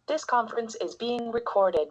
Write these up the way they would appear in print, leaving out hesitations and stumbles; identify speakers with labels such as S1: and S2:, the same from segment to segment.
S1: This conference is being recorded.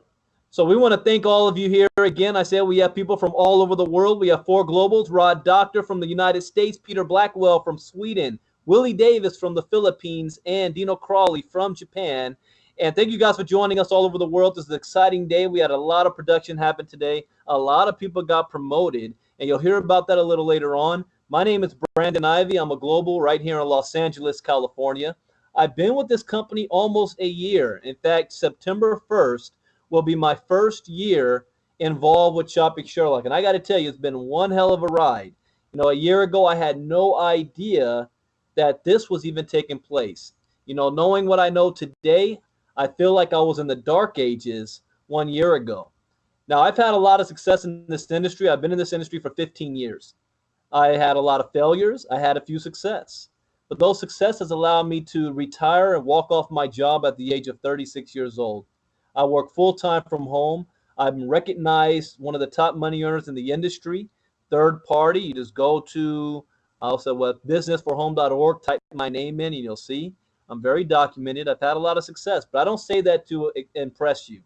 S2: So we want to thank all of you here again. I said we have people from all over the world. We have 4 globals: Rod Doctor from the United States, Peter Blackwell from Sweden, Willie Davis from the Philippines, and Dino Crawley from Japan. And thank you guys for joining us all over the world. This is an exciting day. We had a lot of production happen today. A lot of people got promoted, and you'll hear about that a little later on. My name is Brandon Ivey. I'm a global right here in Los Angeles, California. I've been with this company almost a year. In fact, September 1st will be my first year involved with Shopping Sherlock. And I got to tell you, it's been one hell of a ride. You know, a year ago, I had no idea that this was even taking place. You know, knowing what I know today, I feel like I was in the dark ages 1 year ago. Now, I've had a lot of success in this industry. I've been in this industry for 15 years. I had a lot of failures. I had a few success. But those successes allowed me to retire and walk off my job at the age of 36 years old. I work full-time from home. I'm recognized one of the top money earners in the industry. Third party, you just go to also businessforhome.org, type my name in, and you'll see. I'm very documented. I've had a lot of success, but I don't say that to impress you,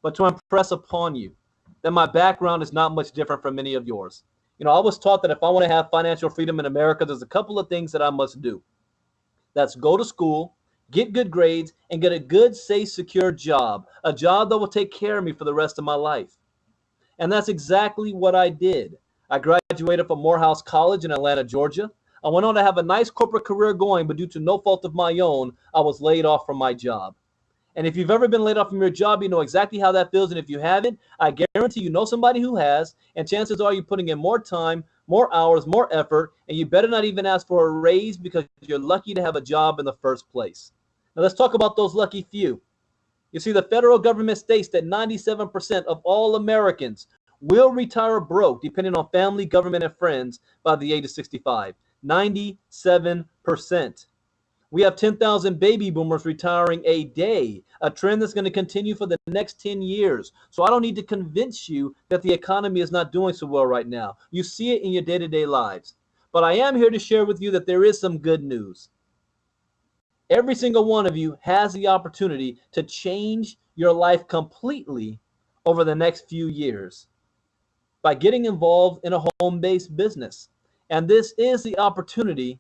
S2: but to impress upon you that my background is not much different from many of yours. You know, I was taught that if I want to have financial freedom in America, there's a couple of things that I must do. That's go to school, get good grades, and get a good, safe, secure job, a job that will take care of me for the rest of my life. And that's exactly what I did. I graduated from Morehouse College in Atlanta, Georgia. I went on to have a nice corporate career going, but due to no fault of my own, I was laid off from my job. And if you've ever been laid off from your job, you know exactly how that feels. And if you haven't, I guarantee you know somebody who has. And chances are you're putting in more time, more hours, more effort, and you better not even ask for a raise because you're lucky to have a job in the first place. Now let's talk about those lucky few. You see, the federal government states that 97% of all Americans will retire broke, depending on family, government, and friends, by the age of 65. 97%. We have 10,000 baby boomers retiring a day, a trend that's going to continue for the next 10 years. So I don't need to convince you that the economy is not doing so well right now. You see it in your day-to-day lives. But I am here to share with you that there is some good news. Every single one of you has the opportunity to change your life completely over the next few years by getting involved in a home-based business. And this is the opportunity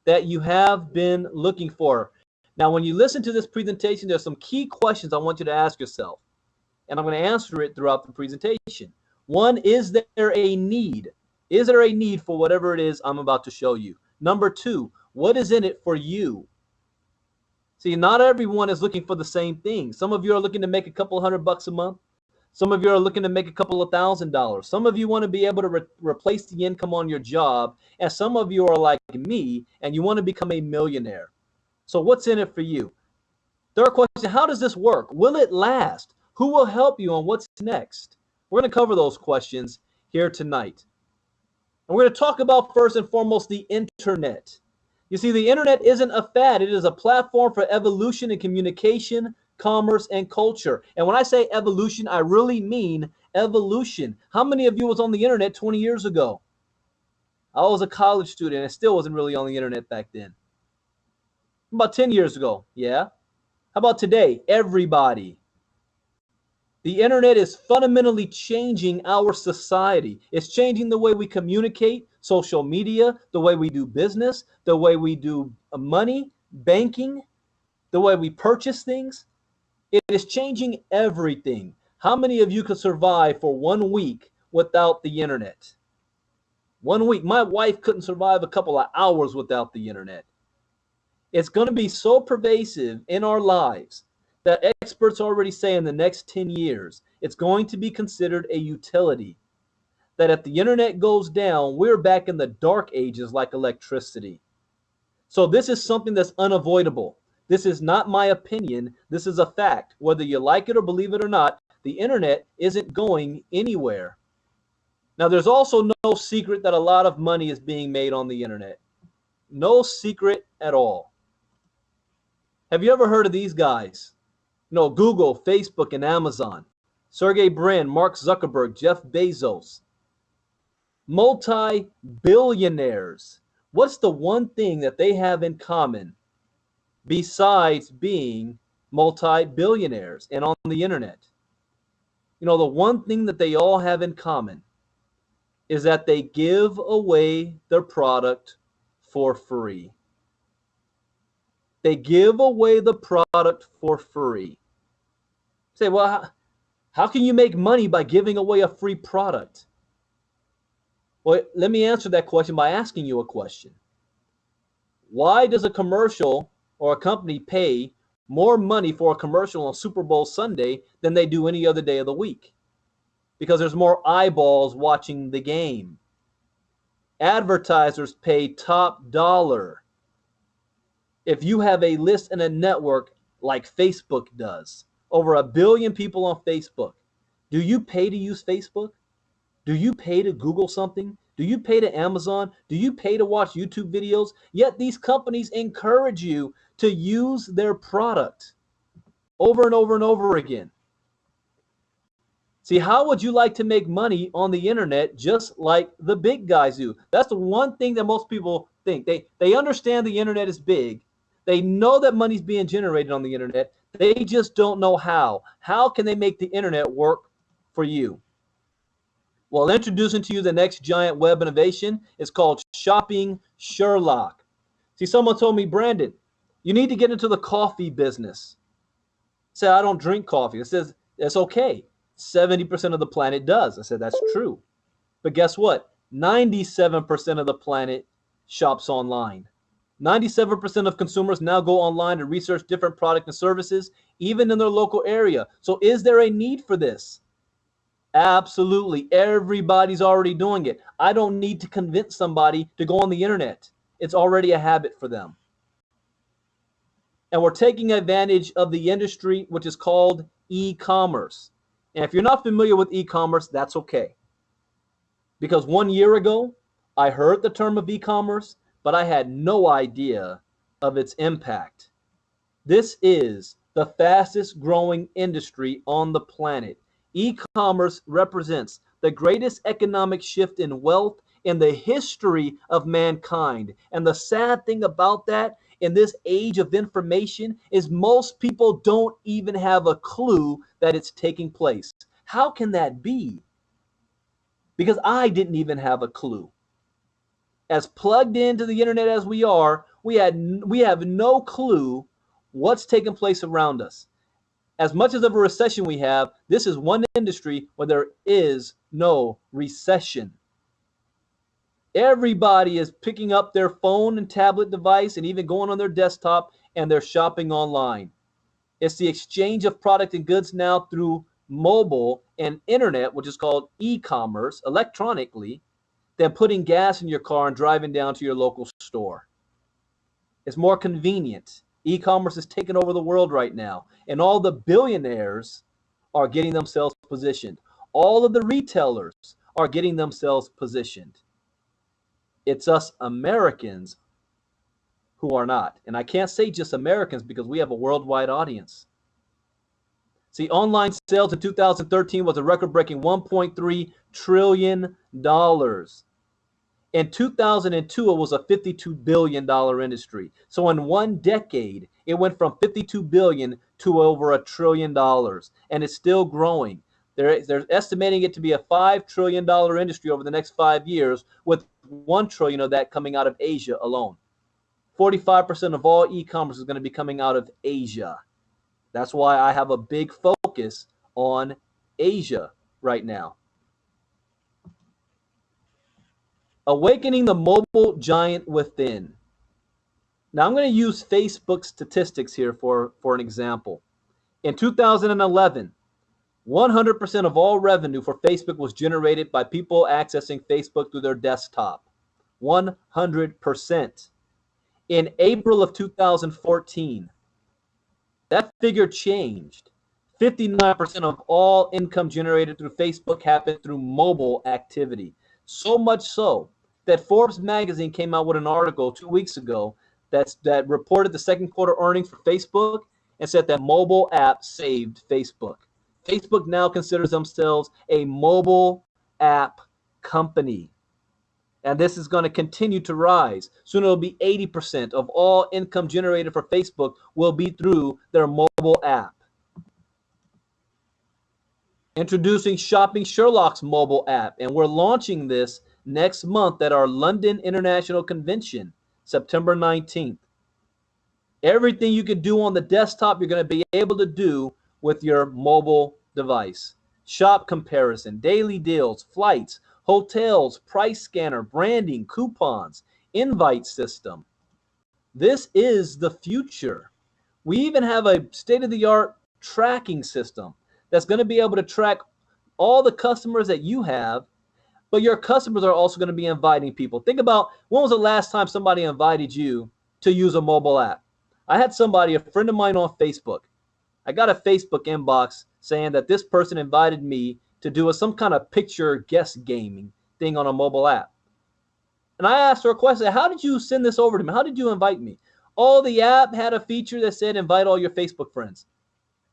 S2: that you have been looking for. Now, when you listen to this presentation, there's some key questions I want you to ask yourself, and I'm going to answer it throughout the presentation. One, is there a need? Is there a need for whatever it is I'm about to show you? Number two, what is in it for you? See, not everyone is looking for the same thing. Some of you are looking to make a couple $100 a month. Some of you are looking to make a couple of $1,000. Some of you want to be able to replace the income on your job. And some of you are like me and you want to become a millionaire. So what's in it for you? Third question, how does this work? Will it last? Who will help you and what's next? We're going to cover those questions here tonight. And we're going to talk about first and foremost the internet. You see, the internet isn't a fad. It is a platform for evolution and communication, commerce, and culture. And when I say evolution, I really mean evolution. How many of you was on the internet 20 years ago? I was a college student and still wasn't really on the internet back then. About 10 years ago, yeah. How about today? Everybody. The internet is fundamentally changing our society. It's changing the way we communicate, social media, the way we do business, the way we do money, banking, the way we purchase things. It is changing everything. How many of you could survive for 1 week without the internet? 1 week. My wife couldn't survive a couple of hours without the internet. It's going to be so pervasive in our lives that experts already say in the next 10 years, it's going to be considered a utility. That if the internet goes down, we're back in the dark ages like electricity. So this is something that's unavoidable. This is not my opinion. This is a fact. Whether you like it or believe it or not, the internet isn't going anywhere. Now, there's also no secret that a lot of money is being made on the internet. No secret at all. Have you ever heard of these guys? No, Google, Facebook, and Amazon. Sergey Brin, Mark Zuckerberg, Jeff Bezos. Multi-billionaires. What's the one thing that they have in common besides being multi-billionaires and on the internet. You know, the one thing that they all have in common is that they give away their product for free. They give away the product for free. Say, well, how can you make money by giving away a free product? Well, let me answer that question by asking you a question. Why does a commercial or a company pay more money for a commercial on Super Bowl Sunday than they do any other day of the week? Because there's more eyeballs watching the game. Advertisers pay top dollar. If you have a list and a network like Facebook does, over 1 billion people on Facebook, do you pay to use Facebook? Do you pay to Google something? Do you pay to Amazon? Do you pay to watch YouTube videos? Yet these companies encourage you to use their product over and over and over again. See, how would you like to make money on the internet just like the big guys do? That's the one thing that most people think. They understand the internet is big. They know that money's being generated on the internet. They just don't know how. How can they make the internet work for you? Well, introducing to you the next giant web innovation is called Shopping Sherlock. See, someone told me, Brandon, you need to get into the coffee business. I said, I don't drink coffee. It says, it's okay. 70% of the planet does. I said, that's true. But guess what? 97% of the planet shops online. 97% of consumers now go online to research different products and services, even in their local area. So is there a need for this? Absolutely. Everybody's already doing it. I don't need to convince somebody to go on the internet. It's already a habit for them. And we're taking advantage of the industry, which is called e-commerce. And if you're not familiar with e-commerce, that's okay. Because 1 year ago, I heard the term of e-commerce, but I had no idea of its impact. This is the fastest growing industry on the planet. E-commerce represents the greatest economic shift in wealth in the history of mankind. And the sad thing about that, in this age of information, is most people don't even have a clue that it's taking place. How can that be? Because I didn't even have a clue. As plugged into the internet as we are, we have no clue what's taking place around us. As much as of a recession we have, this is one industry where there is no recession. Everybody is picking up their phone and tablet device and even going on their desktop, and they're shopping online. It's the exchange of product and goods now through mobile and internet, which is called e-commerce, electronically, than putting gas in your car and driving down to your local store. It's more convenient. E-commerce is taking over the world right now, and all the billionaires are getting themselves positioned. All of the retailers are getting themselves positioned. It's us Americans who are not. And I can't say just Americans because we have a worldwide audience. See, online sales in 2013 was a record-breaking $1.3 trillion. In 2002, it was a $52 billion industry. So in 1 decade, it went from $52 billion to over $1 trillion, and it's still growing. They're estimating it to be a $5 trillion industry over the next 5 years, with $1 trillion of that coming out of Asia alone. 45% of all e-commerce is going to be coming out of Asia. That's why I have a big focus on Asia right now. Awakening the mobile giant within. Now I'm going to use Facebook statistics here for an example. In 2011, 100% of all revenue for Facebook was generated by people accessing Facebook through their desktop. 100%. In April of 2014, that figure changed. 59% of all income generated through Facebook happened through mobile activity. So much so that Forbes magazine came out with an article 2 weeks ago that reported the second quarter earnings for Facebook and said that mobile app saved Facebook. Facebook now considers themselves a mobile app company. And this is going to continue to rise. Soon it'll be 80% of all income generated for Facebook will be through their mobile app. Introducing Shopping Sherlock's mobile app, and we're launching this next month at our London International Convention, September 19th. Everything you could do on the desktop, you're going to be able to do with your mobile device. Shop comparison, daily deals, flights, hotels, price scanner, branding, coupons, invite system. This is the future. We even have a state-of-the-art tracking system that's going to be able to track all the customers that you have, but your customers are also going to be inviting people. Think about, when was the last time somebody invited you to use a mobile app? I had somebody, a friend of mine on Facebook. I got a Facebook inbox saying that this person invited me to do some kind of picture guest gaming thing on a mobile app. And I asked her a question, how did you send this over to me? How did you invite me? Oh, the app had a feature that said invite all your Facebook friends.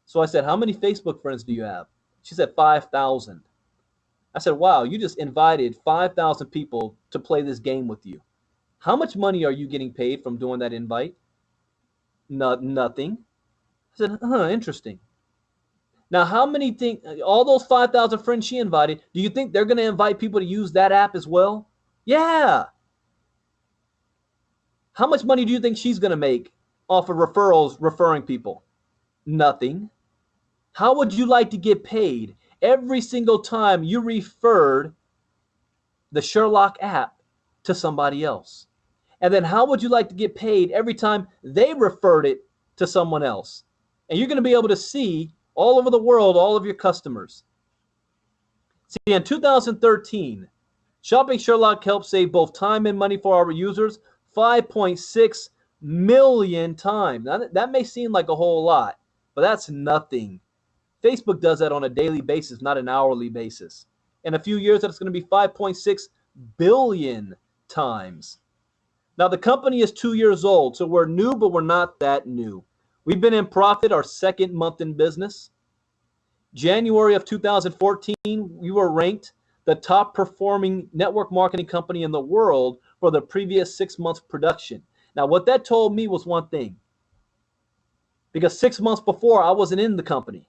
S2: So I said, how many Facebook friends do you have? She said 5,000. I said, wow, you just invited 5,000 people to play this game with you. How much money are you getting paid from doing that invite? Nothing. I said, interesting. Now, how many think, all those 5,000 friends she invited, do you think they're going to invite people to use that app as well? Yeah. How much money do you think she's going to make off of referrals, referring people? Nothing. How would you like to get paid every single time you referred the Sherlock app to somebody else? And then how would you like to get paid every time they referred it to someone else? And you're going to be able to see all over the world all of your customers. See, in 2013, Shopping Sherlock helped save both time and money for our users 5.6 million times. Now, that may seem like a whole lot, but that's nothing. Facebook does that on a daily basis, not an hourly basis. In a few years, that's going to be 5.6 billion times. Now, the company is 2 years old, so we're new, but we're not that new. We've been in profit our second month in business. January of 2014, we were ranked the top performing network marketing company in the world for the previous 6 months production. Now, what that told me was one thing, because 6 months before, I wasn't in the company.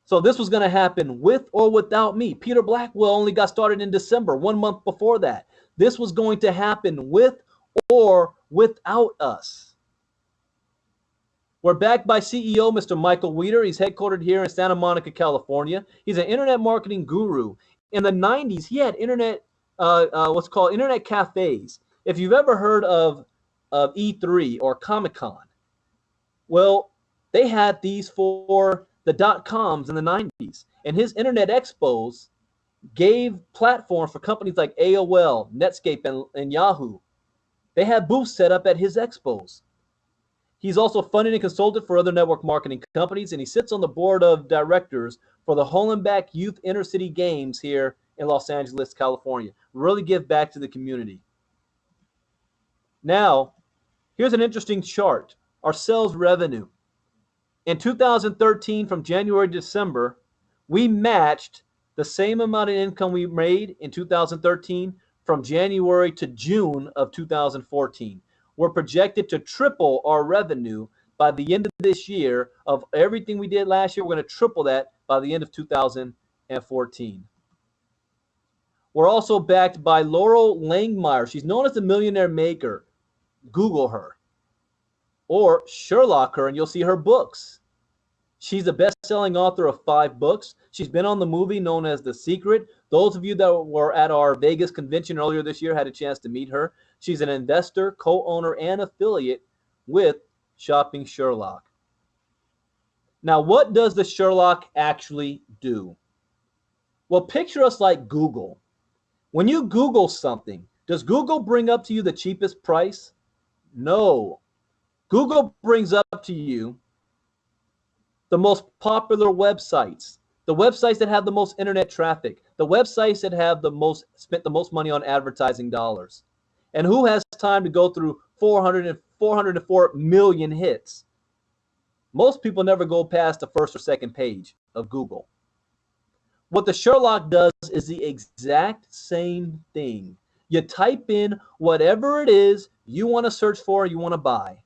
S2: So this was going to happen with or without me. Peter Blackwell only got started in December, 1 month before that. This was going to happen with or without us. We're backed by CEO Mr. Michael Weeder. He's headquartered here in Santa Monica, California. He's an internet marketing guru. In the 90s, he had internet, what's called internet cafes. If you've ever heard of E3 or Comic-Con, well, they had these for the .coms in the 90s. And his internet expos gave platforms for companies like AOL, Netscape, and Yahoo. They had booths set up at his expos. He's also funded and consulted for other network marketing companies, and he sits on the board of directors for the Hollenbeck Youth Inner City Games here in Los Angeles, California. Really give back to the community. Now, here's an interesting chart. Our sales revenue. In 2013, from January to December, we matched the same amount of income we made in 2013 from January to June of 2014. We're projected to triple our revenue by the end of this year. Of everything we did last year, we're going to triple that by the end of 2014. We're also backed by Laurel Langmeyer. She's known as the Millionaire Maker. Google her. Or Sherlock her, and you'll see her books. She's the best-selling author of 5 books. She's been on the movie known as The Secret. Those of you that were at our Vegas convention earlier this year had a chance to meet her. She's an investor, co-owner, and affiliate with Shopping Sherlock. Now, what does the Sherlock actually do? Well, picture us like Google. When you Google something, does Google bring up to you the cheapest price? No. Google brings up to you the most popular websites, the websites that have the most internet traffic, the websites that have spent the most money on advertising dollars. And who has time to go through 404 million hits? Most people never go past the first or second page of Google. What the Sherlock does is the exact same thing. You type in whatever it is you want to search for, you want to buy,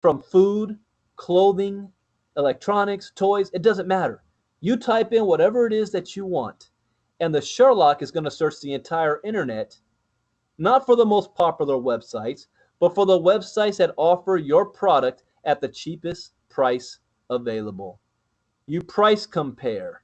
S2: from food, clothing, electronics, toys, it doesn't matter. You type in whatever it is that you want, and the Sherlock is going to search the entire internet, not for the most popular websites, but for the websites that offer your product at the cheapest price available. You price compare.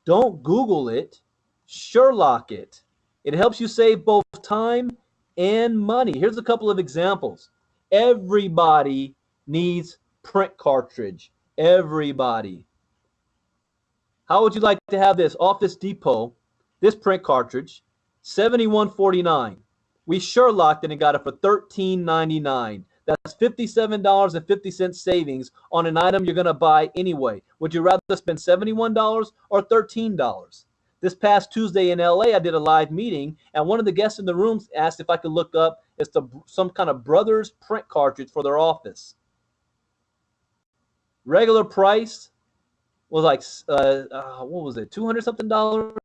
S2: Don't Google it, Sherlock it. It helps you save both time and money. Here's a couple of examples. Everybody needs print cartridge. Everybody. How would you like to have this? Office Depot, this print cartridge, $71.49. We Sherlocked it and got it for $13.99. That's $57.50 savings on an item you're going to buy anyway. Would you rather spend $71 or $13? This past Tuesday in LA, I did a live meeting, and one of the guests in the room asked if I could look up some kind of Brothers print cartridge for their office. Regular price was like, what was it, 200 something dollars?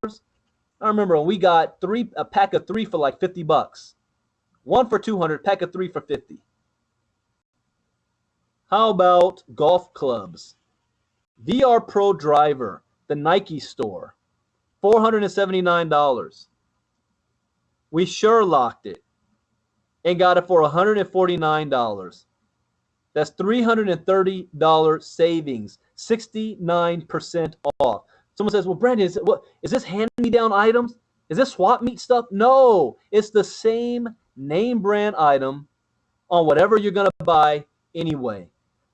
S2: I remember when we got a pack of three for like $50. One for 200, pack of three for 50. How about golf clubs? VR Pro Driver, the Nike store, $479. We Sherlocked it and got it for $149. That's $330 savings, 69% off. Someone says, well, Brandon, is this hand-me-down items? Is this swap meet stuff? No, it's the same name brand item on whatever you're going to buy anyway.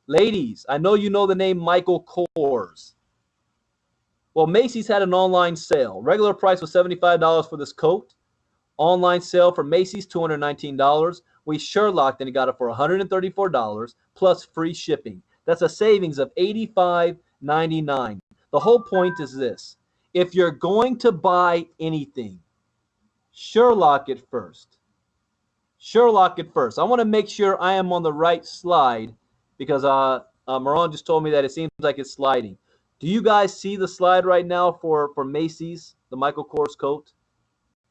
S2: Ladies, I know you know the name Michael Kors. Well, Macy's had an online sale. Regular price was $75 for this coat. Online sale for Macy's, $219. We Sherlocked and got it for $134 plus free shipping. That's a savings of $85.99. The whole point is this. If you're going to buy anything, Sherlock it first. Sherlock it first. I want to make sure I am on the right slide because Maron just told me that it seems like it's sliding. Do you guys see the slide right now for Macy's, the Michael Kors coat?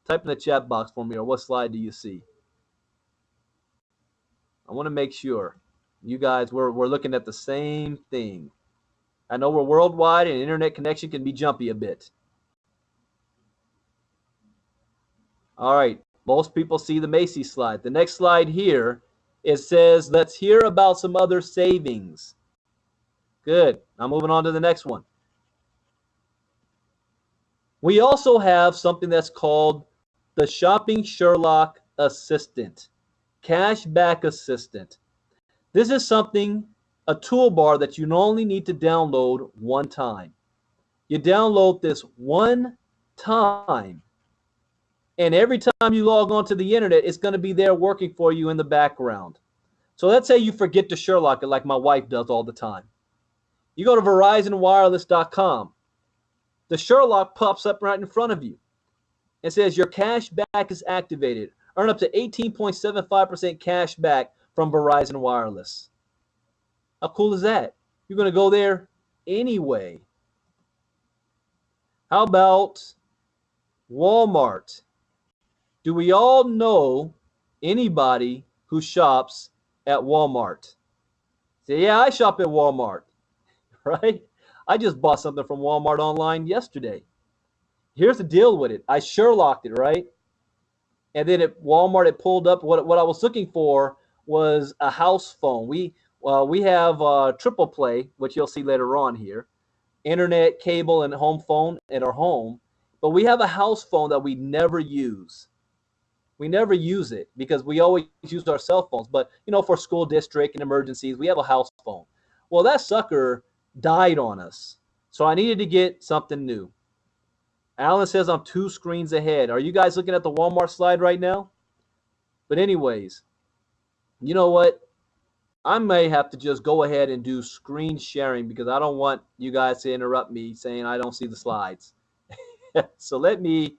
S2: Type in the chat box for me, or what slide do you see? I want to make sure you guys, we're looking at the same thing. I know we're worldwide and internet connection can be jumpy a bit. All right, most people see the Macy's slide. The next slide here, it says, let's hear about some other savings. Good. I'm moving on to the next one. We also have something that's called the Shopping Sherlock Assistant, Cashback Assistant. This is something, a toolbar that you only need to download one time. You download this one time, and every time you log onto the internet, it's going to be there working for you in the background. So let's say you forget to Sherlock it like my wife does all the time. You go to VerizonWireless.com. The Sherlock pops up right in front of you. It says your cash back is activated. Earn up to 18.75% cash back from Verizon Wireless. How cool is that? You're going to go there anyway. How about Walmart? Do we all know anybody who shops at Walmart? Say, yeah, I shop at Walmart, right? I just bought something from Walmart online yesterday. Here's the deal with it. I Sherlocked it, right? And then at Walmart, it pulled up what I was looking for was a house phone. We have triple play, which you'll see later on here, internet, cable, and home phone at our home. But we have a house phone that we never use. We never use it because we always use our cell phones. But, for school district and emergencies, we have a house phone. Well, that sucker died on us. So I needed to get something new. Alan says I'm 2 screens ahead. Are you guys looking at the Walmart slide right now? But anyways, you know what? I may have to just go ahead and do screen sharing because I don't want you guys to interrupt me saying I don't see the slides. So let me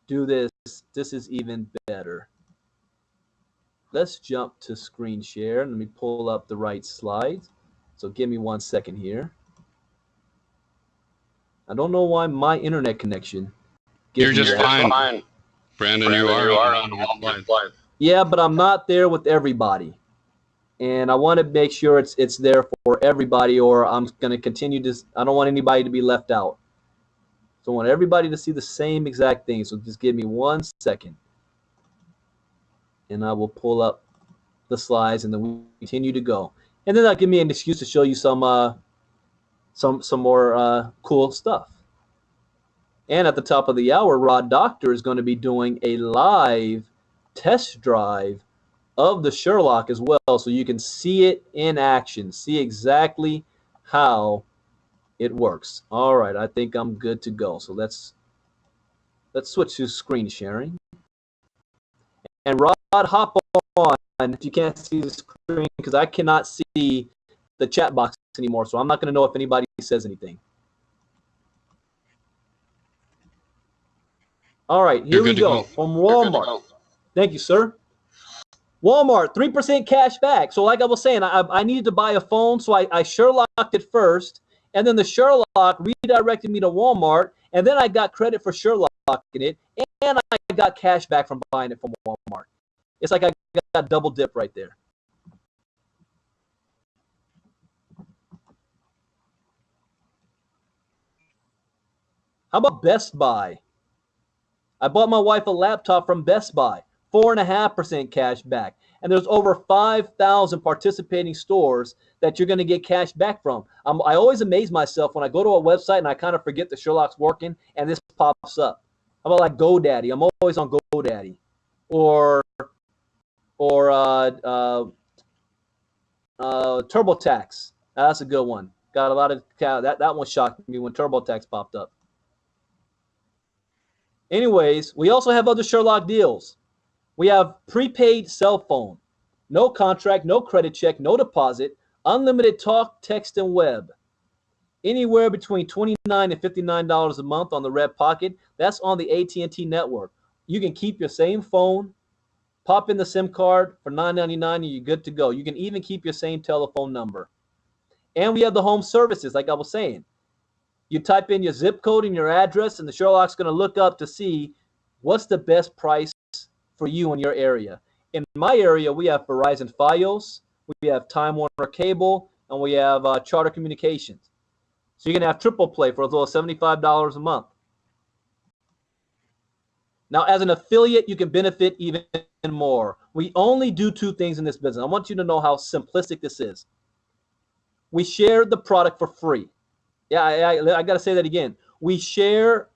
S2: do this. This is even better. Let's jump to screen share. Let me pull up the right slides. So give me 1 second here. I don't know why my internet connection
S3: You're
S2: gives me
S3: just
S2: that.
S3: fine. Brandon, you are on one line.
S2: Yeah, but I'm not there with everybody. And I want to make sure it's there for everybody, or I'm going to continue to. I don't want anybody to be left out. So I want everybody to see the same exact thing. So just give me 1 second, and I will pull up the slides, and then we continue to go. And then that'll give me an excuse to show you some more cool stuff. And at the top of the hour, Rod Doctor is going to be doing a live test drive of the Sherlock as well, so you can see it in action, see exactly how it works. All right, I think I'm good to go. So let's switch to screen sharing. And Rod, hop on if you can't see the screen, because I cannot see the chat box anymore, so I'm not going to know if anybody says anything. All right, here we go from Walmart. Thank you, sir. Walmart, 3% cash back. So like I was saying, I needed to buy a phone, so I Sherlocked it first, and then the Sherlock redirected me to Walmart, and then I got credit for Sherlocking it, and I got cash back from buying it from Walmart. It's like I got double dip right there. How about Best Buy? I bought my wife a laptop from Best Buy, 4.5% cash back. And there's over 5,000 participating stores that you're going to get cash back from. I always amaze myself when I go to a website and I kind of forget the Sherlock's working and this pops up. How about like GoDaddy? I'm always on GoDaddy. Or TurboTax. That's a good one. Got a lot of that one shocked me when TurboTax popped up. Anyways, we also have other Sherlock deals. We have prepaid cell phone, no contract, no credit check, no deposit, unlimited talk, text, and web. Anywhere between $29 and $59 a month on the Red Pocket. That's on the AT&T network. You can keep your same phone, pop in the SIM card for $9.99, and you're good to go. You can even keep your same telephone number. And we have the home services, like I was saying. You type in your zip code and your address, and the Sherlock's going to look up to see what's the best price for you in your area. In my area, we have Verizon Fios, we have Time Warner Cable, and we have Charter Communications. So you can have triple play for as low as $75 a month. Now, as an affiliate, you can benefit even more. We only do two things in this business. I want you to know how simplistic this is. We share the product for free. Yeah, I got to say that again. We share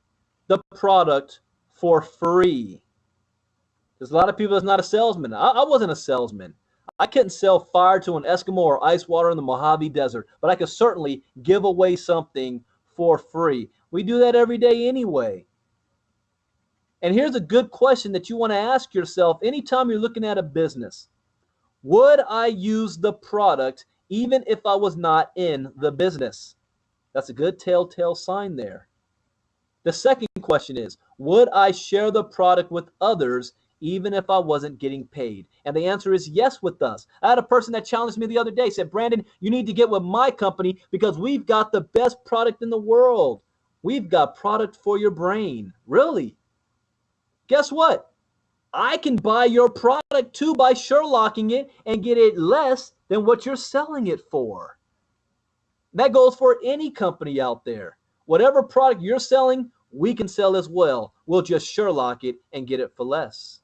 S2: the product for free. There's a lot of people that's not a salesman. I wasn't a salesman. I couldn't sell fire to an Eskimo or ice water in the Mojave Desert, but I could certainly give away something for free. We do that every day anyway. And here's a good question that you want to ask yourself anytime you're looking at a business. Would I use the product even if I was not in the business? That's a good telltale sign there. The second question is, would I share the product with others even if I wasn't getting paid? And the answer is yes with us. I had a person that challenged me the other day, said, Brandon, you need to get with my company because we've got the best product in the world. We've got product for your brain. Really? Guess what? I can buy your product too by Sherlocking it and get it less than what you're selling it for. That goes for any company out there. Whatever product you're selling, we can sell as well. We'll just Sherlock it and get it for less.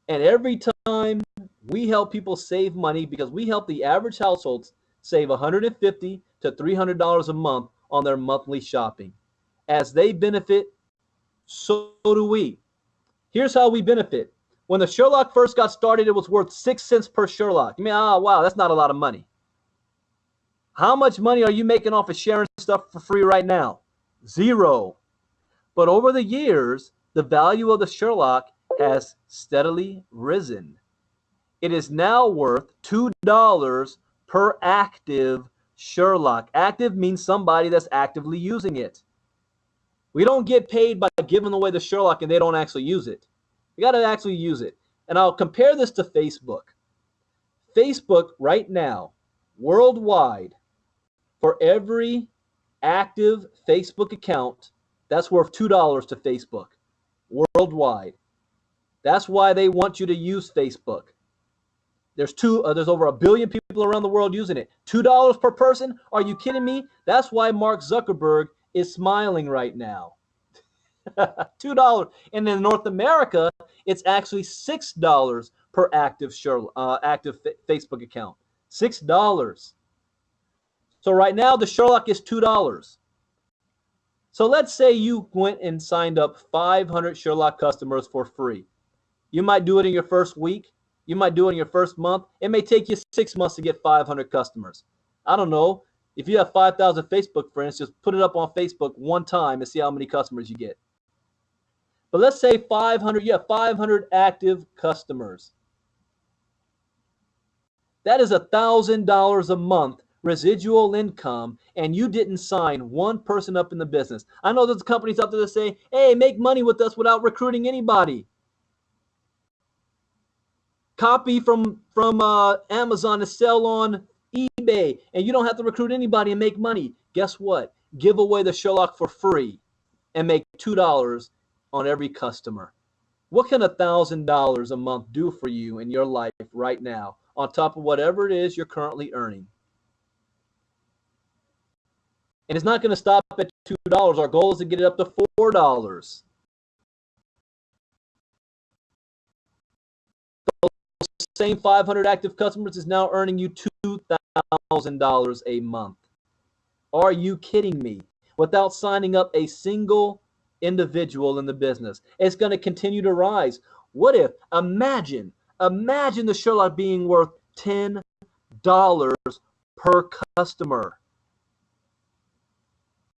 S2: And every time we help people save money, because we help the average households save $150 to $300 a month on their monthly shopping. As they benefit, so do we. Here's how we benefit. When the Sherlock first got started, it was worth 6 cents per Sherlock. You mean, wow, that's not a lot of money. How much money are you making off of sharing stuff for free right now? 0. But over the years, the value of the Sherlock has steadily risen. It is now worth $2 per active Sherlock. Active means somebody that's actively using it. We don't get paid by giving away the Sherlock and they don't actually use it. You got to actually use it. And I'll compare this to Facebook. Facebook right now, worldwide, for every active Facebook account, that's worth $2 to Facebook worldwide. That's why they want you to use Facebook. There's over 1 billion people around the world using it. $2 per person? Are you kidding me? That's why Mark Zuckerberg is smiling right now. $2. And in North America, it's actually $6 per active Facebook account. $6. So right now, the Sherlock is $2. So let's say you went and signed up 500 Sherlock customers for free. You might do it in your first week. You might do it in your first month. It may take you 6 months to get 500 customers. I don't know. If you have 5,000 Facebook friends, just put it up on Facebook one time and see how many customers you get. But let's say 500, you have 500 active customers. That is $1,000 a month residual income, and you didn't sign one person up in the business. I know there's companies out there that say, hey, make money with us without recruiting anybody. Copy from Amazon to sell on eBay, and you don't have to recruit anybody and make money. Guess what? Give away the Sherlock for free and make $2 on every customer. What can $1,000 a month do for you in your life right now, on top of whatever it is you're currently earning? And it's not going to stop at $2. Our goal is to get it up to $4. Same 500 active customers is now earning you $2,000 a month. Are you kidding me? Without signing up a single individual in the business. It's going to continue to rise. What if, imagine the Sherlock being worth $10 per customer.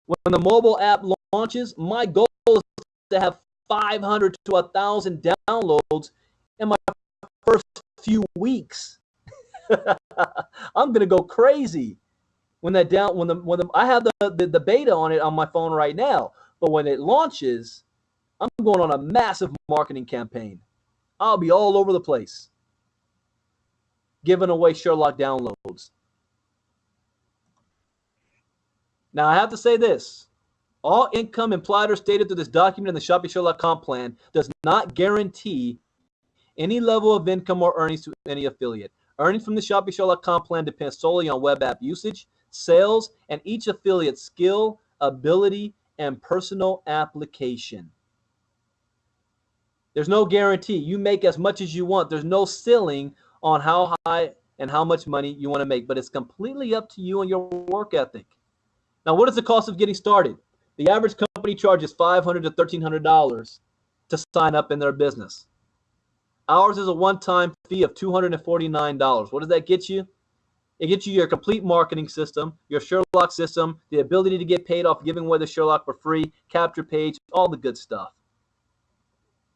S2: When the mobile app launches, my goal is to have 500 to 1,000 downloads in my first few weeks. I'm gonna go crazy when I have the beta on it on my phone right now. But when it launches, I'm going on a massive marketing campaign. I'll be all over the place giving away Sherlock downloads. Now I have to say this. All income implied or stated through this document in the Shopee Sherlock comp plan does not guarantee any level of income or earnings to any affiliate. Earnings from the Shopee Sherlock comp plan depends solely on web app usage, sales, and each affiliate's skill, ability, and personal application. There's no guarantee. You make as much as you want. There's no ceiling on how high and how much money you want to make, but it's completely up to you and your work ethic. Now, what is the cost of getting started? The average company charges $500 to $1,300 to sign up in their business. Ours is a one-time fee of $249. What does that get you? It gets you your complete marketing system, your Sherlock system, the ability to get paid off giving away the Sherlock for free, capture page, all the good stuff.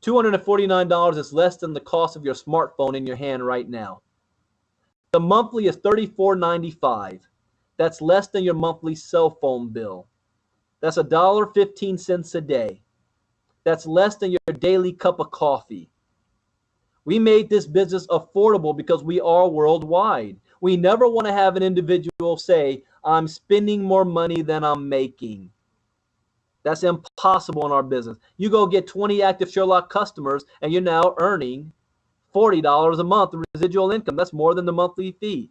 S2: $249 is less than the cost of your smartphone in your hand right now. The monthly is $34.95. That's less than your monthly cell phone bill. That's $1.15 a day. That's less than your daily cup of coffee. We made this business affordable because we are worldwide. We never want to have an individual say, I'm spending more money than I'm making. That's impossible in our business. You go get 20 active Sherlock customers and you're now earning $40 a month in residual income. That's more than the monthly fee.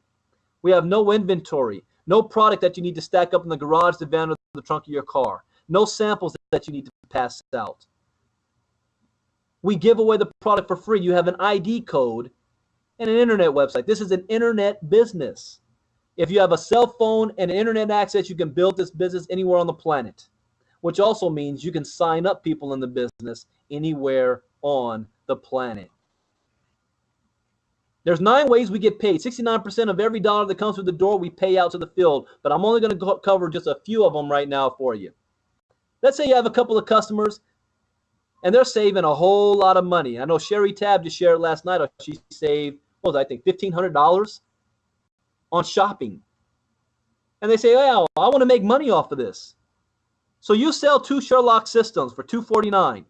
S2: We have no inventory, no product that you need to stack up in the garage, the van, or the trunk of your car. No samples that you need to pass out. We give away the product for free. You have an ID code and an internet website. This is an internet business. If you have a cell phone and internet access, you can build this business anywhere on the planet, which also means you can sign up people in the business anywhere on the planet. There's 9 ways we get paid. 69% of every dollar that comes through the door, we pay out to the field. But I'm only going to cover just a few of them right now for you. Let's say you have a couple of customers, and they're saving a whole lot of money. I know Sherry Tab just shared last night. She saved, what was it, I think, $1,500 on shopping. And they say, oh, I want to make money off of this. So you sell 2 Sherlock systems for $249.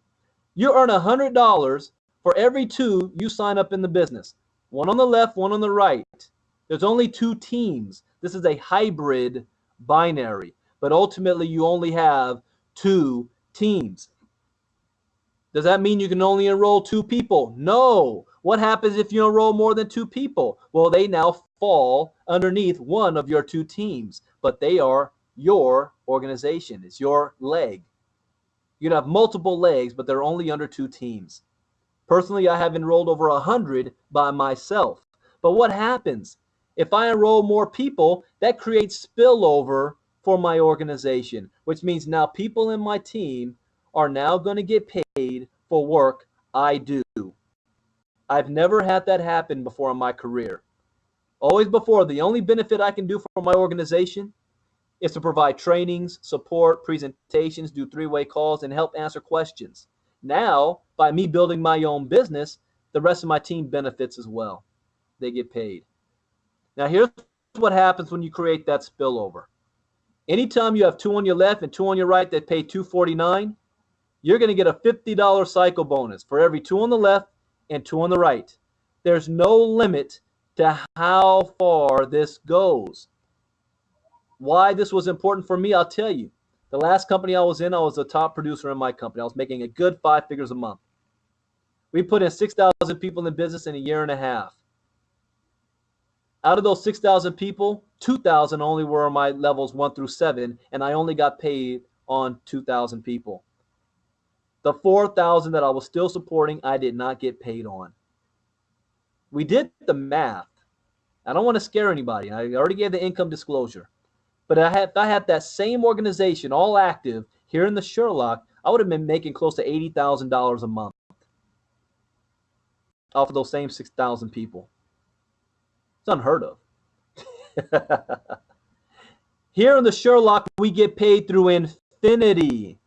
S2: You earn $100 for every 2 you sign up in the business. One on the left, one on the right. There's only 2 teams. This is a hybrid binary. but ultimately you only have 2 teams. Does that mean you can only enroll 2 people? No. What happens if you enroll more than 2 people? Well, they now fall underneath one of your 2 teams, but they are your organization. It's your leg. You can have multiple legs, but they're only under 2 teams. Personally, I have enrolled over 100 by myself. But what happens? If I enroll more people, that creates spillover for my organization, which means now people in my team are now going to get paid for work I do. I've never had that happen before in my career. Always before, the only benefit I can do for my organization is to provide trainings, support, presentations, do 3-way calls, and help answer questions. Now, by me building my own business, the rest of my team benefits as well. They get paid. Now, here's what happens when you create that spillover. Anytime you have 2 on your left and 2 on your right that pay $249, you're going to get a $50 cycle bonus for every 2 on the left and 2 on the right. There's no limit to how far this goes. Why this was important for me, I'll tell you. The last company I was in, I was the top producer in my company. I was making a good 5 figures a month. We put in 6,000 people in business in a year and a half. Out of those 6,000 people, 2,000 only were my levels 1 through 7, and I only got paid on 2,000 people. The 4,000 that I was still supporting, I did not get paid on. We did the math. I don't want to scare anybody. I already gave the income disclosure. But if I had that same organization all active here in the Sherlock, I would have been making close to $80,000 a month off of those same 6,000 people. It's unheard of. Here in the Sherlock, we get paid through infinity.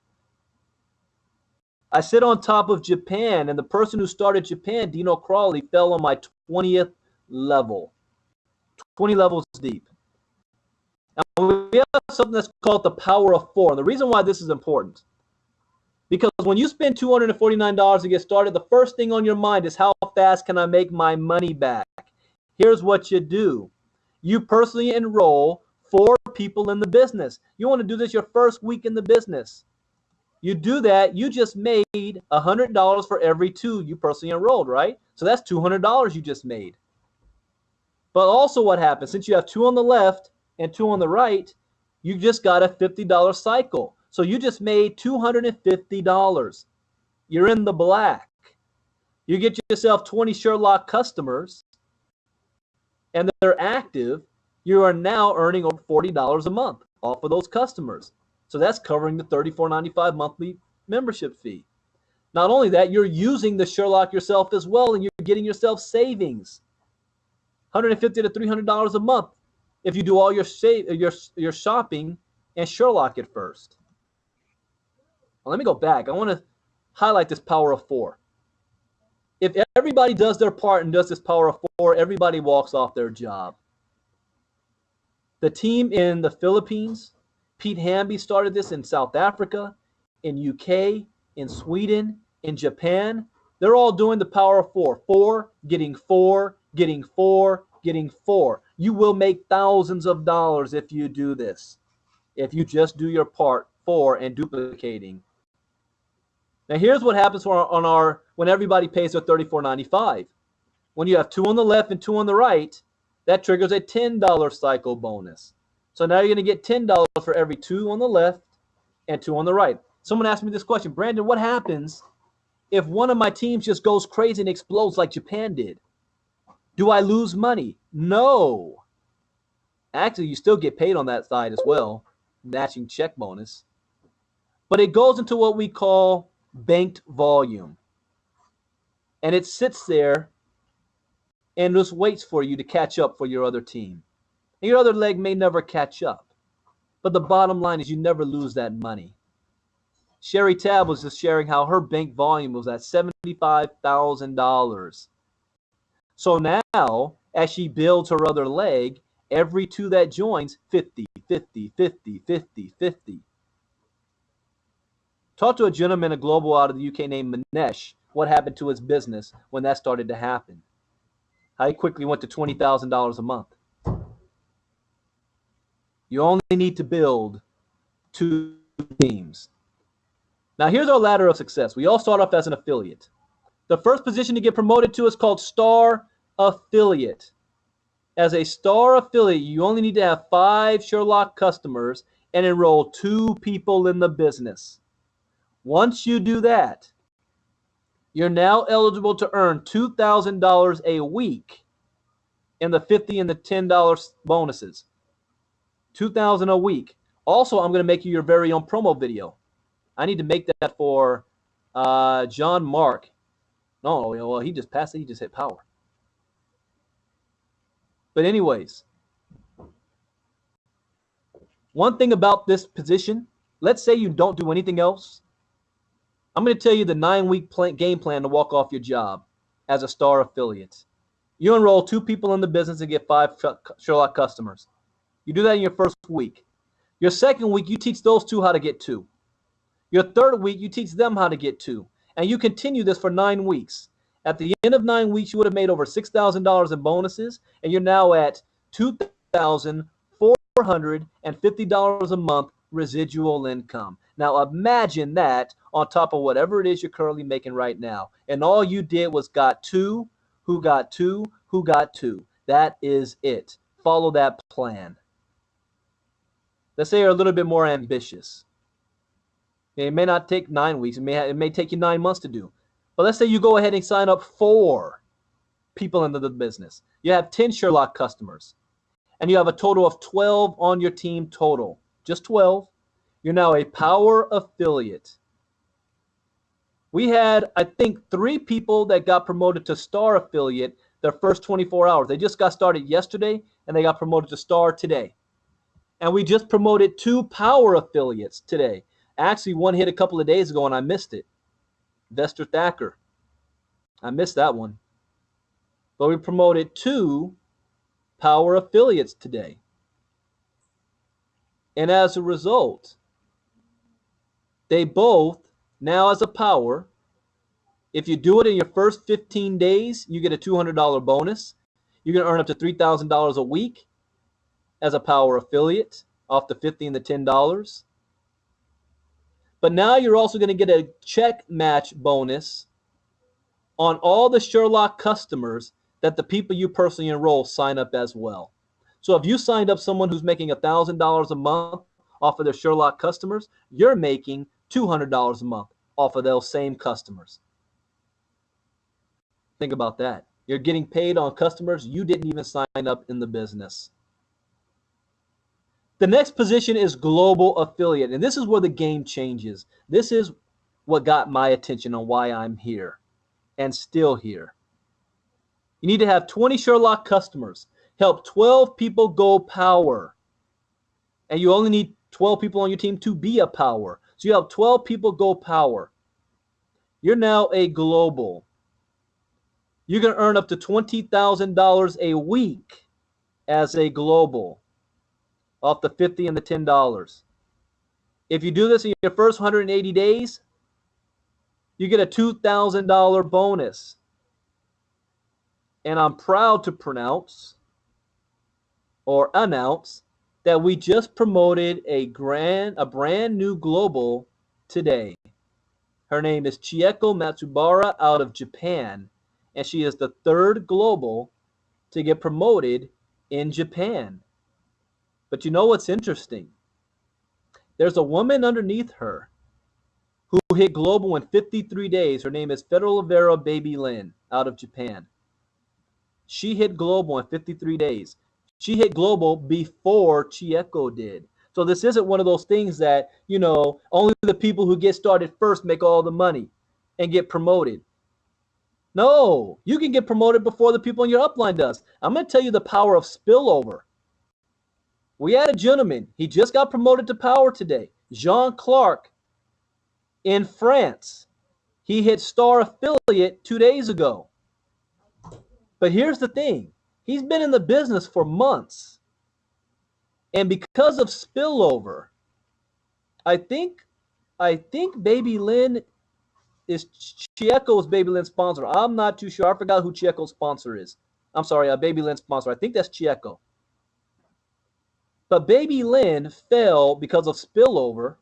S2: I sit on top of Japan, and the person who started Japan, Dino Crawley, fell on my 20th level. 20 levels deep. And we have something that's called the power of 4. And the reason why this is important, because when you spend $249 to get started, the first thing on your mind is how fast can I make my money back? Here's what you do. You personally enroll 4 people in the business. You want to do this your first week in the business. You do that, you just made $100 for every 2 you personally enrolled, right? So that's $200 you just made. But also what happens, since you have 2 on the left and 2 on the right, you just got a $50 cycle. So you just made $250. You're in the black. You get yourself 20 Sherlock customers, and they're active. You are now earning over $40 a month off of those customers. So that's covering the $34.95 monthly membership fee. Not only that, you're using the Sherlock yourself as well, and you're getting yourself savings. $150 to $300 a month if you do all your shopping and Sherlock it first. Well, let me go back. I want to highlight this power of 4. If everybody does their part and does this power of 4, everybody walks off their job. The team in the Philippines, Pete Hamby started this in South Africa, in UK, in Sweden, in Japan. They're all doing the power of 4. 4, getting 4, getting 4, getting 4. You will make thousands of dollars if you do this. If you just do your part 4 and duplicating. Now here's what happens when everybody pays their $34.95. When you have 2 on the left and 2 on the right, that triggers a $10 cycle bonus. So now you're going to get $10 for every 2 on the left and 2 on the right. Someone asked me this question, Brandon, what happens if one of my teams just goes crazy and explodes like Japan did? Do I lose money? No. Actually, you still get paid on that side as well, matching check bonus. But it goes into what we call banked volume. And it sits there and just waits for you to catch up for your other team. And your other leg may never catch up. But the bottom line is you never lose that money. Sherry Tab was just sharing how her bank volume was at $75,000. So now, as she builds her other leg, every 2 that joins, 50, 50, 50, 50, 50. Talk to a gentleman, a global out of the UK named Manesh, what happened to his business when that started to happen. How he quickly went to $20,000 a month. You only need to build 2 teams. Now, here's our ladder of success. We all start off as an affiliate. The first position to get promoted to is called Star Affiliate. As a Star Affiliate, you only need to have 5 Sherlock customers and enroll 2 people in the business. Once you do that, you're now eligible to earn $2,000 a week in the $50 and the $10 bonuses. $2,000 a week. Also, I'm going to make you your very own promo video. I need to make that for John Mark. No, well, he just passed it. He just hit power. But anyways, one thing about this position, let's say you don't do anything else. I'm going to tell you the 9-week game plan to walk off your job as a Star Affiliate. You enroll 2 people in the business and get 5 Sherlock customers. You do that in your first week. Your second week, you teach those 2 how to get 2. Your third week, you teach them how to get 2. And you continue this for 9 weeks. At the end of 9 weeks, you would have made over $6,000 in bonuses, and you're now at $2,450 a month residual income. Now imagine that on top of whatever it is you're currently making right now. And all you did was got 2, who got 2, who got 2. That is it. Follow that plan. Let's say you're a little bit more ambitious. It may not take 9 weeks. It may take you 9 months to do. But let's say you go ahead and sign up 4 people into the business. You have 10 Sherlock customers. And you have a total of 12 on your team total. Just 12. You're now a power affiliate. We had, I think, 3 people that got promoted to Star Affiliate their first 24 hours. They just got started yesterday, and they got promoted to Star today. And we just promoted 2 power affiliates today. Actually, one hit a couple of days ago, and I missed it. Vester Thacker. I missed that one. But we promoted 2 power affiliates today. And as a result, they both, now as a power, if you do it in your first 15 days, you get a $200 bonus. You're going to earn up to $3,000 a week as a power affiliate off the $50 and the $10. But now you're also going to get a check match bonus on all the Sherlock customers that the people you personally enroll sign up as well. So if you signed up someone who's making $1,000 a month off of their Sherlock customers, you're making $200 a month off of those same customers. Think about that. You're getting paid on customers you didn't even sign up in the business. The next position is global affiliate, and this is where the game changes. This is what got my attention on why I'm here and still here. You need to have 20 Sherlock customers, help 12 people go power, and you only need 12 people on your team to be a power. So you have 12 people go power. You're now a global. You're going to earn up to $20,000 a week as a global off the $50 and the $10. If you do this in your first 180 days, you get a $2,000 bonus. And I'm proud to pronounce or announce that we just promoted a brand new global today. Her name is Chieko Matsubara out of Japan, and she is the 3rd global to get promoted in Japan. But you know what's interesting? There's a woman underneath her who hit global in 53 days. Her name is Federal Vera Baby Lynn out of Japan. She hit global in 53 days. She hit global before Chieko did. So this isn't one of those things that, only the people who get started first make all the money and get promoted. No, you can get promoted before the people in your upline does. I'm going to tell you the power of spillover. We had a gentleman. He just got promoted to power today. Jean Clark in France. He hit Star Affiliate 2 days ago. But here's the thing. He's been in the business for months. And because of spillover, I think Baby Lynn is Chieko's Baby Lynn's sponsor. I'm not too sure. I forgot who Chieko's sponsor is. I'm sorry, Baby Lynn's sponsor. I think that's Chieko. But Baby Lynn fell because of spillover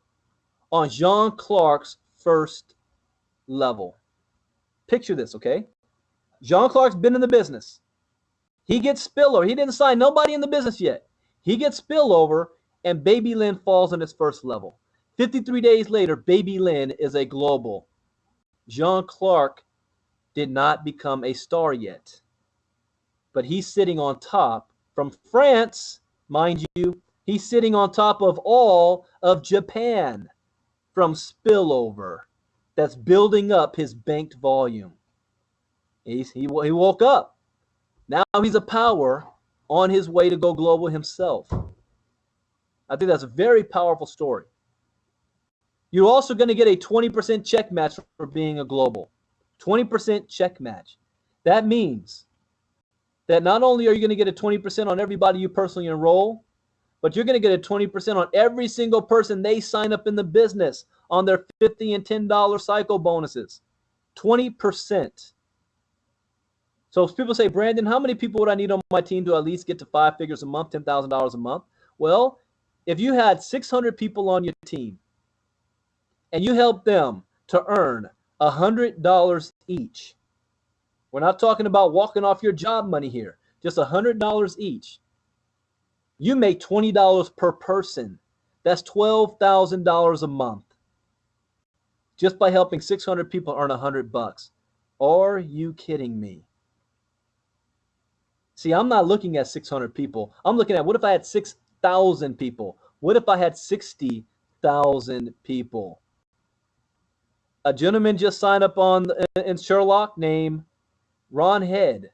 S2: on Jean Clark's first level. Picture this, okay? Jean Clark's been in the business. He gets spillover. He didn't sign nobody in the business yet. He gets spillover, and Baby Lynn falls on its first level. 53 days later, Baby Lynn is a global. Jean Clark did not become a star yet, but he's sitting on top from France, mind you. He's sitting on top of all of Japan from spillover that's building up his banked volume. He woke up. Now he's a power on his way to go global himself. I think that's a very powerful story. You're also going to get a 20% check match for being a global. 20% check match. That means that not only are you going to get a 20% on everybody you personally enroll, but you're going to get a 20% on every single person they sign up in the business on their $50 and $10 cycle bonuses. 20%. So if people say, Brandon, how many people would I need on my team to at least get to 5 figures a month, $10,000 a month? Well, if you had 600 people on your team and you helped them to earn $100 each, we're not talking about walking off your job money here, just $100 each. You make $20 per person. That's $12,000 a month just by helping 600 people earn $100. Are you kidding me? See, I'm not looking at 600 people. I'm looking at, what if I had 6,000 people? What if I had 60,000 people? A gentleman just signed up in Sherlock named Ron Head,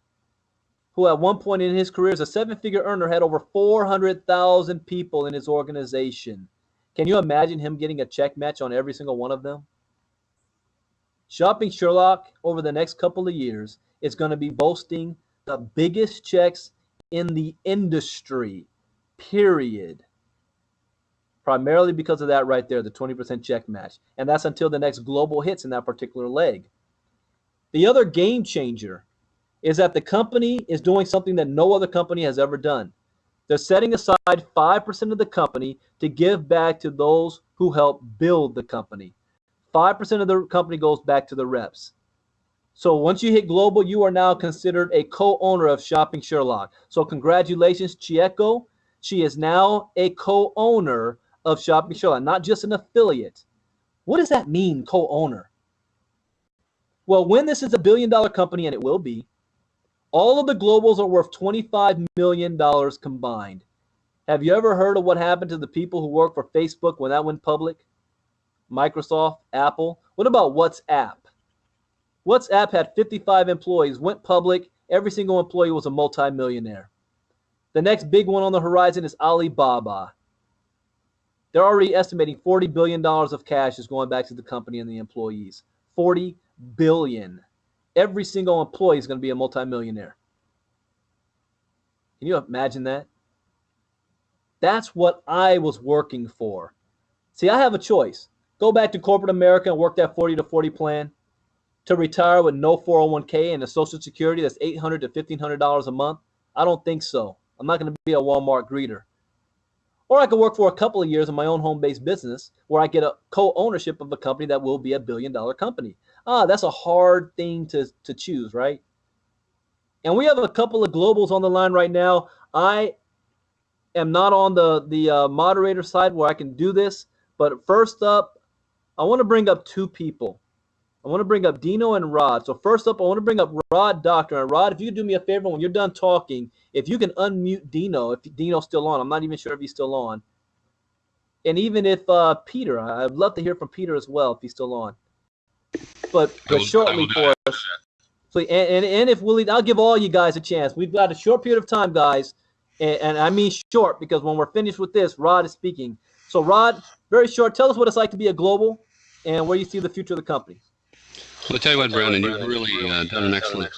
S2: who at one point in his career as a 7-figure earner had over 400,000 people in his organization. Can you imagine him getting a check match on every single one of them? Shopping Sherlock over the next couple of years is going to be boasting the biggest checks in the industry, period. Primarily because of that right there, the 20% check match. And that's until the next global hits in that particular leg. The other game changer is that the company is doing something that no other company has ever done. They're setting aside 5% of the company to give back to those who help build the company. 5% of the company goes back to the reps. So once you hit global, you are now considered a co-owner of Shopping Sherlock. So congratulations, Chieko. She is now a co-owner of Shopping Sherlock, not just an affiliate. What does that mean, co-owner? Well, when this is a billion-dollar company, and it will be, all of the globals are worth $25 million combined. Have you ever heard of what happened to the people who work for Facebook when that went public? Microsoft, Apple. What about WhatsApp? WhatsApp had 55 employees, went public. Every single employee was a multimillionaire. The next big one on the horizon is Alibaba. They're already estimating $40 billion of cash is going back to the company and the employees. $40 billion. Every single employee is going to be a multimillionaire. Can you imagine that? That's what I was working for. See, I have a choice. Go back to corporate America and work that 40 to 40 plan, to retire with no 401k and a Social Security that's $800 to $1,500 a month. I don't think so. I'm not going to be a Walmart greeter. Or I could work for a couple of years in my own home-based business where I get a co-ownership of a company that will be a billion-dollar company. That's a hard thing to choose, right? And we have a couple of globals on the line right now. I am not on the moderator side where I can do this, but first up, I want to bring up two people. I want to bring up Dino and Rod. So first up, I want to bring up Rod Doctor. And Rod, if you could do me a favor, when you're done talking, if you can unmute Dino, if Dino's still on. I'm not even sure if he's still on. And even if Peter, I'd love to hear from Peter as well if he's still on. But shortly for us. So, and if Willie, I'll give all you guys a chance. We've got a short period of time, guys. And I mean short because when we're finished with this, Rod is speaking. So Rod, very short, tell us what it's like to be a global and where you see the future of the company.
S3: Well, I'll tell you what, Brandon, you've really done an excellent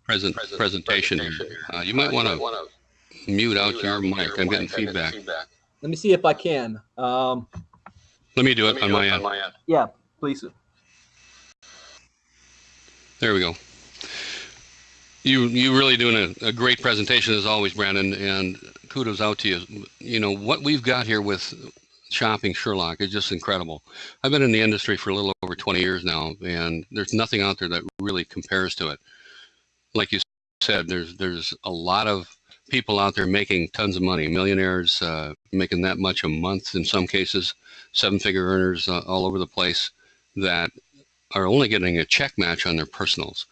S3: presentation here. You might want to mute out your mic. I'm getting feedback.
S2: Let me see if I can.
S3: Let me do it on my end.
S2: Yeah, please.
S3: There we go. You really doing a great presentation as always, Brandon. And kudos out to you. You know, what we've got here with Shopping Sherlock is just incredible. I've been in the industry for a little over 20 years now, and there's nothing out there that really compares to it. Like you said, there's a lot of people out there making tons of money, millionaires making that much a month in some cases, seven-figure earners all over the place that are only getting a check match on their personals.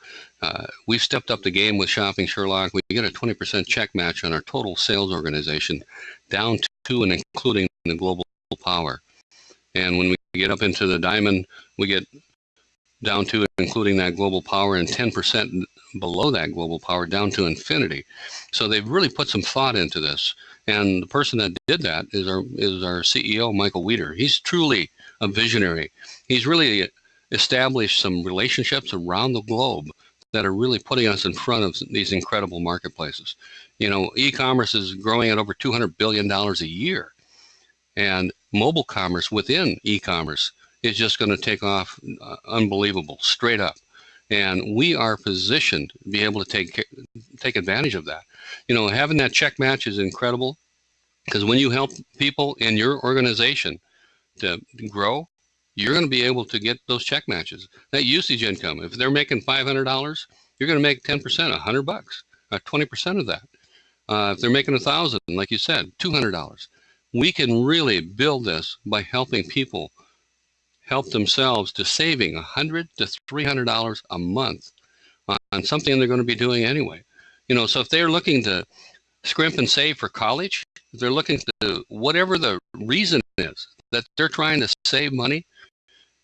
S3: We've stepped up the game with Shopping Sherlock. We get a 20% check match on our total sales organization, down to and including the global power. And when we get up into the diamond, we get down to including that global power, and 10% below that global power down to infinity. So they've really put some thought into this. And the person that did that is our CEO, Michael Weeder. He's truly a visionary. He's really established some relationships around the globe that are really putting us in front of these incredible marketplaces. You know, e-commerce is growing at over $200 billion a year. And mobile commerce within e-commerce is just going to take off unbelievable, straight up. And we are positioned to be able to take advantage of that. You know, having that check match is incredible, because when you help people in your organization to grow, you're going to be able to get those check matches. That usage income, if they're making $500, you're going to make 10%, $100, 20% of that. If they're making 1,000, like you said, $200. We can really build this by helping people help themselves to saving $100 to $300 a month on something they're going to be doing anyway. You know, so if they're looking to scrimp and save for college, if they're looking to, whatever the reason is that they're trying to save money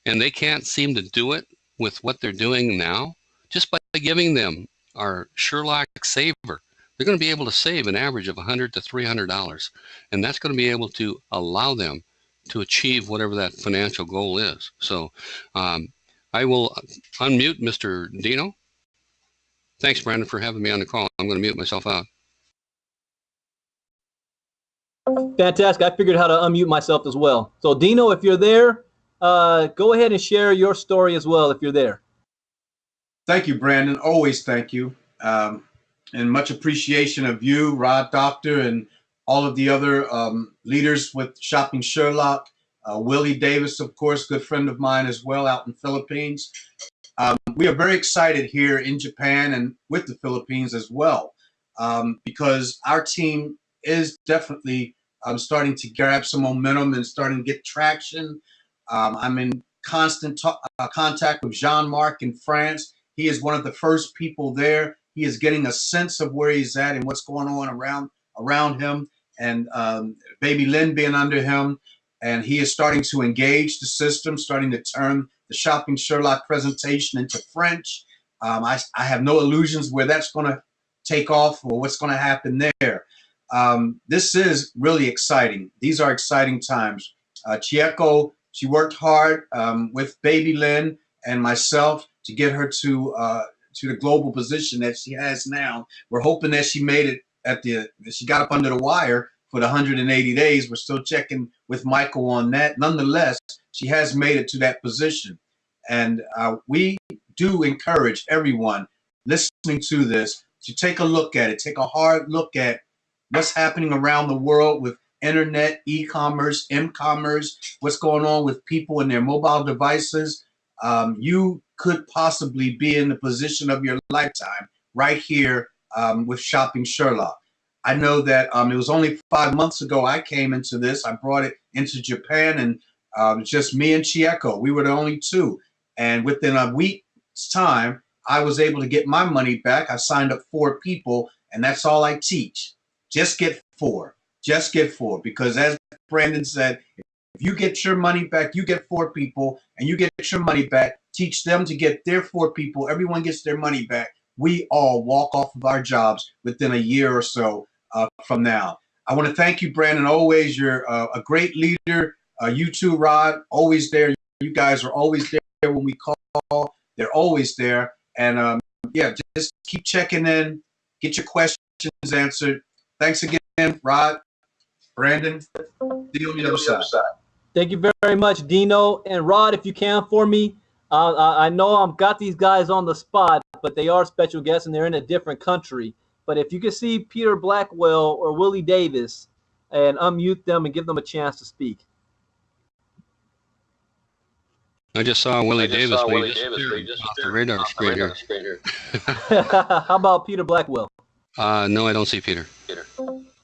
S3: and they can't seem to do it with what they're doing now, just by giving them our Sherlock Saver, they're going to be able to save an average of $100 to $300. And that's going to be able to allow them to achieve whatever that financial goal is. So I will unmute Mr. Dino. Thanks, Brandon, for having me on the call. I'm going to mute myself out.
S2: Fantastic. I figured how to unmute myself as well. So Dino, if you're there, go ahead and share your story as well if you're there.
S4: Thank you, Brandon. Always thank you. And much appreciation of you, Rod Doctor, and all of the other leaders with Shopping Sherlock. Willie Davis, of course, good friend of mine as well out in the Philippines. We are very excited here in Japan and with the Philippines as well, because our team is definitely starting to grab some momentum and starting to get traction. I'm in constant contact with Jean-Marc in France. He is one of the first people there. He is getting a sense of where he's at and what's going on around him, and Baby Lynn being under him. And he is starting to engage the system, starting to turn the Shopping Sherlock presentation into French. I have no illusions where that's going to take off or what's going to happen there. This is really exciting. These are exciting times. Chieko, she worked hard with Baby Lynn and myself to get her to the global position that she has now. We're hoping that she made it she got up under the wire for the 180 days. We're still checking with Michael on that. Nonetheless, she has made it to that position. And we do encourage everyone listening to this to take a look at it, take a hard look at what's happening around the world with internet, e-commerce, m-commerce, what's going on with people and their mobile devices. You could possibly be in the position of your lifetime right here with Shopping Sherlock. I know that it was only 5 months ago I came into this. I brought it into Japan, and just me and Chieko. We were the only two. And within a week's time, I was able to get my money back. I signed up 4 people, and that's all I teach. Just get 4. Just get 4. Because as Brandon said, if you get your money back, you get 4 people, and you get your money back. Teach them to get their 4 people. Everyone gets their money back. We all walk off of our jobs within a year or so from now. I want to thank you, Brandon. Always, you're a great leader. You too, Rod, always there. You guys are always there when we call. They're always there. And yeah, just keep checking in. Get your questions answered. Thanks again, Rod, Brandon. See you on the other side.
S2: Thank you very much, Dino. And Rod, if you can for me, I know I've got these guys on the spot, but they are special guests and they're in a different country. But if you could see Peter Blackwell or Willie Davis and unmute them and give them a chance to speak.
S3: I just saw Willie Davis, but he disappeared off the radar screen here.
S2: How about Peter Blackwell?
S3: No, I don't see Peter.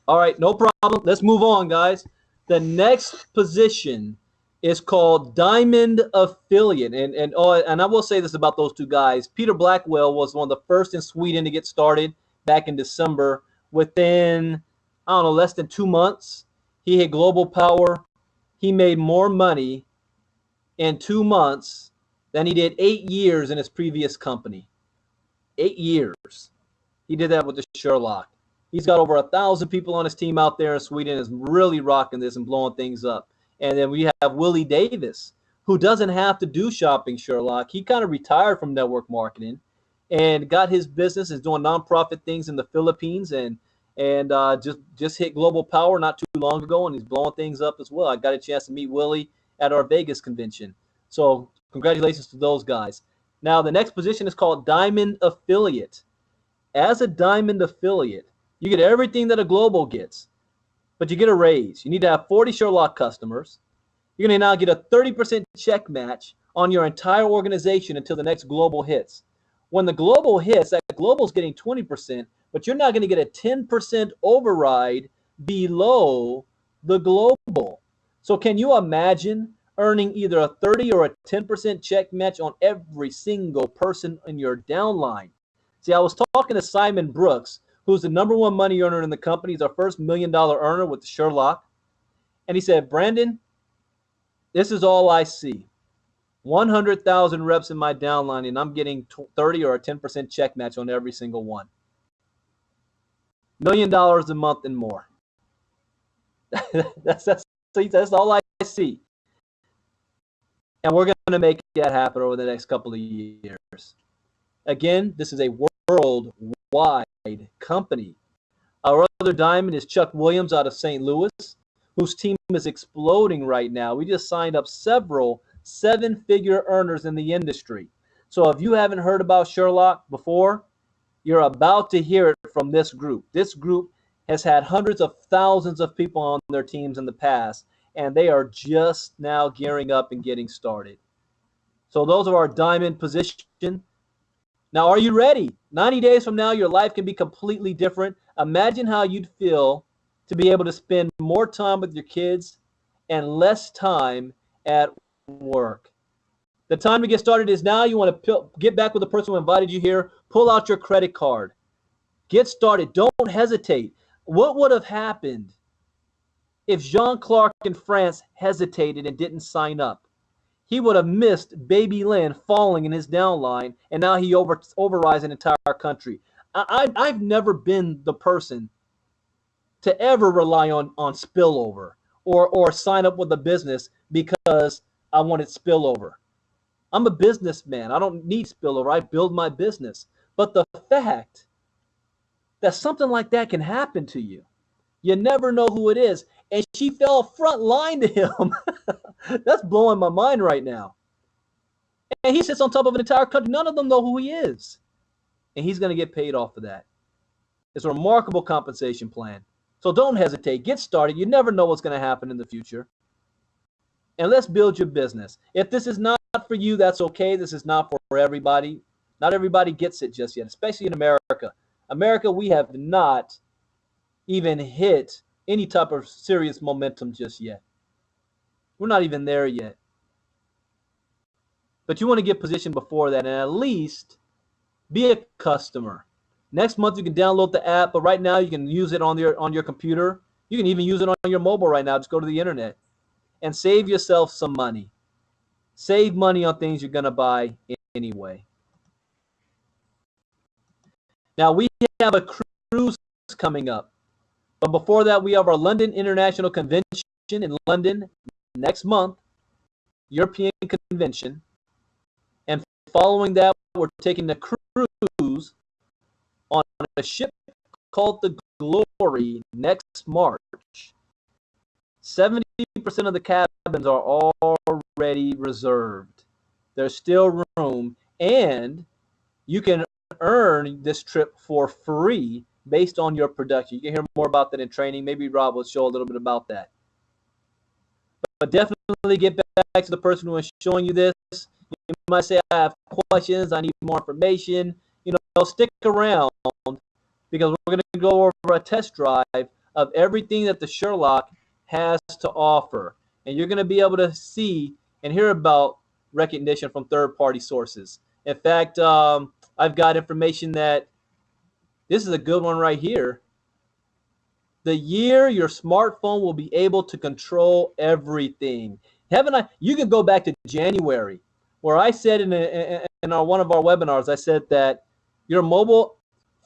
S2: All right, no problem. Let's move on, guys. The next position is called Diamond Affiliate. And I will say this about those two guys. Peter Blackwell was one of the first in Sweden to get started back in December. Within, I don't know, less than 2 months, he hit global power. He made more money in 2 months than he did 8 years in his previous company. 8 years. He did that with the Sherlock. He's got over 1,000 people on his team out there in Sweden, is really rocking this and blowing things up. And then we have Willie Davis, who doesn't have to do shopping Sherlock. He kind of retired from network marketing and got his business, is doing nonprofit things in the Philippines, and just hit global power not too long ago, and he's blowing things up as well. I got a chance to meet Willie at our Vegas convention. So congratulations to those guys. Now, the next position is called Diamond Affiliate. As a Diamond Affiliate, you get everything that a global gets, but you get a raise. You need to have 40 Sherlock customers. You're going to now get a 30% check match on your entire organization until the next global hits. When the global hits, that global's getting 20%, but you're not going to get a 10% override below the global. So can you imagine earning either a 30 or a 10% check match on every single person in your downline? See, I was talking to Simon Brooks, who's the #1 money earner in the company. He's our first $1 million earner with the Sherlock. And he said, Brandon, this is all I see. 100,000 reps in my downline, and I'm getting 30 or a 10% check match on every single one. $1 million a month and more. that's all I see. And we're going to make that happen over the next couple of years. Again, this is a worldwide company. Our other diamond is Chuck Williams out of St. Louis, whose team is exploding right now. We just signed up several 7-figure earners in the industry. So if you haven't heard about Sherlock before, you're about to hear it from this group. This group has had hundreds of thousands of people on their teams in the past, and they are just now gearing up and getting started. So those are our diamond position. Now, are you ready? 90 days from now, your life can be completely different. Imagine how you'd feel to be able to spend more time with your kids and less time at work. The time to get started is now. You want to get back with the person who invited you here. Pull out your credit card. Get started. Don't hesitate. What would have happened if Jean Clark in France hesitated and didn't sign up? He would have missed Baby Lynn falling in his downline, and now he overrides an entire country. I've never been the person to ever rely on spillover or sign up with a business because I wanted spillover. I'm a businessman. I don't need spillover. I build my business. But the fact that something like that can happen to you, you never know who it is. And she fell front line to him. That's blowing my mind right now. And he sits on top of an entire country. None of them know who he is. And he's going to get paid off for that. It's a remarkable compensation plan. So don't hesitate. Get started. You never know what's going to happen in the future. And let's build your business. If this is not for you, that's okay. This is not for everybody. Not everybody gets it just yet, especially in America. America, we have not even hit any type of serious momentum just yet. We're not even there yet. But you want to get positioned before that and at least be a customer. Next month you can download the app, but right now you can use it on your computer. You can even use it on your mobile right now. Just go to the internet and save yourself some money. Save money on things you're going to buy anyway. Now we have a cruise coming up. But before that, we have our London International Convention in London next month, European Convention. And following that, we're taking a cruise on a ship called the Glory next March. 70% of the cabins are already reserved. There's still room, and you can earn this trip for free based on your production. You can hear more about that in training. Maybe Rob will show a little bit about that. But definitely get back to the person who is showing you this. You might say, I have questions, I need more information. You know, stick around because we're going to go over a test drive of everything that the Sherlock has to offer. And you're going to be able to see and hear about recognition from third-party sources. In fact, I've got information that this is a good one right here. The year your smartphone will be able to control everything. You can go back to January, where I said in one of our webinars, I said that your mobile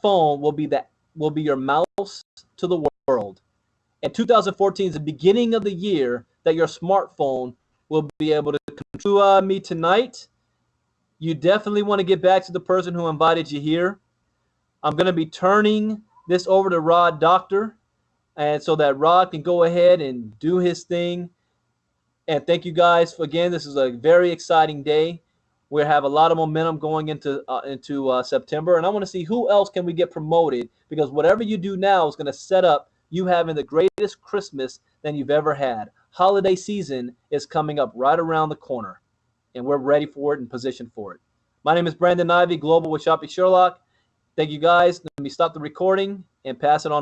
S2: phone will be your mouse to the world. And 2014 is the beginning of the year that your smartphone will be able to control me tonight. You definitely want to get back to the person who invited you here. I'm going to be turning this over to Rod Doctor, and so that Rod can go ahead and do his thing. And thank you guys again. This is a very exciting day. We have a lot of momentum going into September, and I want to see who else can we get promoted, because whatever you do now is going to set up you having the greatest Christmas than you've ever had. Holiday season is coming up right around the corner, and we're ready for it and positioned for it. My name is Brandon Ivey, Global with Shopping Sherlock. Thank you guys. Let me stop the recording and pass it on